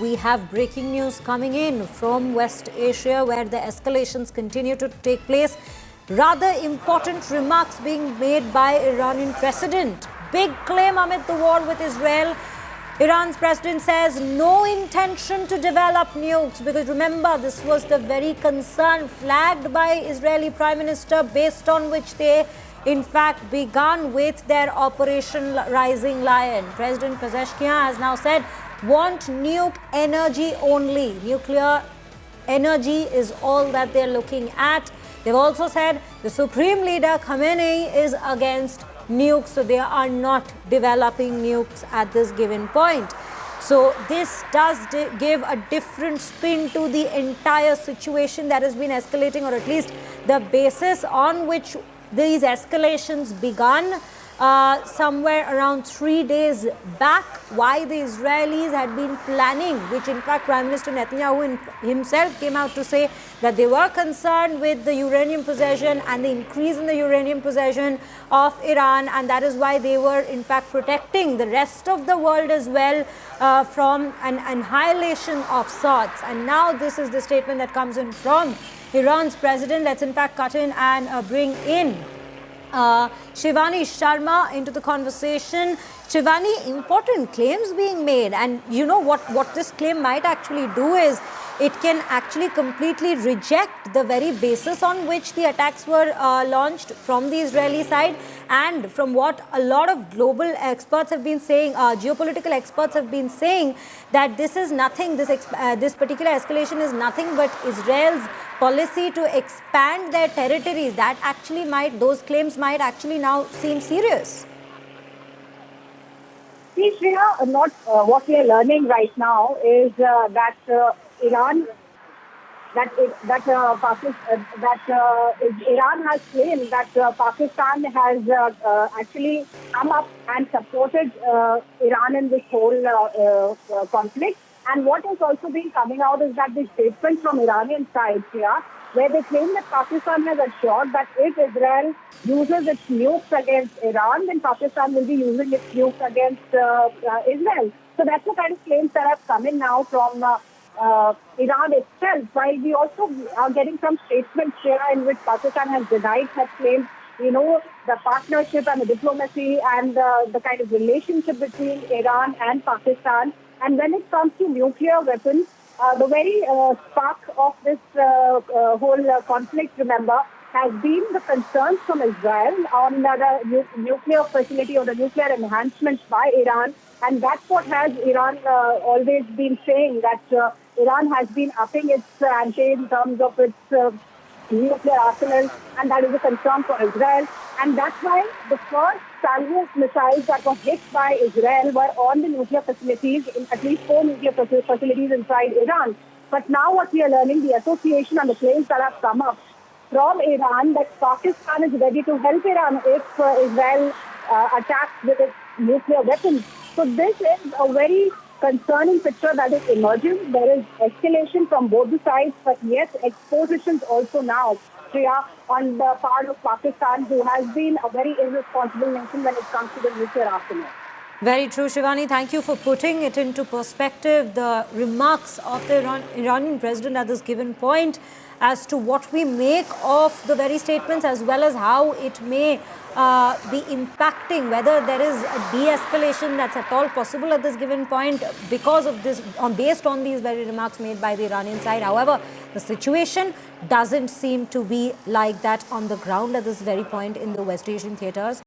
we have breaking news coming in from West Asia, where the escalations continue to take place. Rather important remarks being made by Iranian president. Big claim amid the war with Israel. Iran's president says no intention to develop nukes, because remember, this was the very concern flagged by Israeli Prime Minister, based on which they in fact began with their Operation Rising Lion. President Pezeshkian has now said, want nuke energy only. Nuclear energy is all that they're looking at. They've also said the Supreme Leader Khamenei is against nukes, so they are not developing nukes at this given point. So this does give a different spin to the entire situation that has been escalating, or at least the basis on which these escalations began somewhere around 3 days back. Why the Israelis had been planning, which in fact Prime Minister Netanyahu himself came out to say that they were concerned with the uranium possession and the increase in the uranium possession of Iran, and that is why they were in fact protecting the rest of the world as well from an annihilation of sorts. And now this is the statement that comes in from Iran's president. Let's in fact cut in and bring in Shivani Sharma into the conversation. Shivani, important claims being made, and you know what this claim might actually do is it can actually completely reject the very basis on which the attacks were launched from the Israeli side, and from what a lot of global experts have been saying, geopolitical experts have been saying, that this is nothing, this particular escalation is nothing but Israel's policy to expand their territories. That actually those claims might actually now seem serious. See, Shreya, what we are learning right now is that Iran has claimed that Pakistan has actually come up and supported Iran in this whole conflict. And what has also been coming out is that the statement from Iranian side here, where they claim that Pakistan has assured that if Israel uses its nukes against Iran, then Pakistan will be using its nukes against Israel. So that's the kind of claims that have come in now from Iran itself, while we also are getting some statements here in which Pakistan has denied such claims. You know, the partnership and the diplomacy and the kind of relationship between Iran and Pakistan. And when it comes to nuclear weapons, the very spark of this whole conflict, remember, has been the concerns from Israel on the nuclear facility or the nuclear enhancements by Iran. And that's what has Iran always been saying, that Iran has been upping its ante in terms of its nuclear arsenal, and that is a concern for Israel. And that's why the first salvo missiles that were hit by Israel were on the nuclear facilities, in at least 4 nuclear facilities inside Iran. But now what we are learning, the association and the claims that have come up from Iran, that Pakistan is ready to help Iran if Israel attacks with its nuclear weapons. So this is a very concerning picture that is emerging. There is escalation from both the sides, but yes, expositions also now, Shreya, on the part of Pakistan, who has been a very irresponsible nation when it comes to the nuclear arsenal. Very true, Shivani. Thank you for putting it into perspective, the remarks of the Iranian president at this given point, as to what we make of the very statements, as well as how it may be impacting, whether there is a de-escalation that's at all possible at this given point because of this, based on these very remarks made by the Iranian side. However, the situation doesn't seem to be like that on the ground at this very point in the West Asian theaters.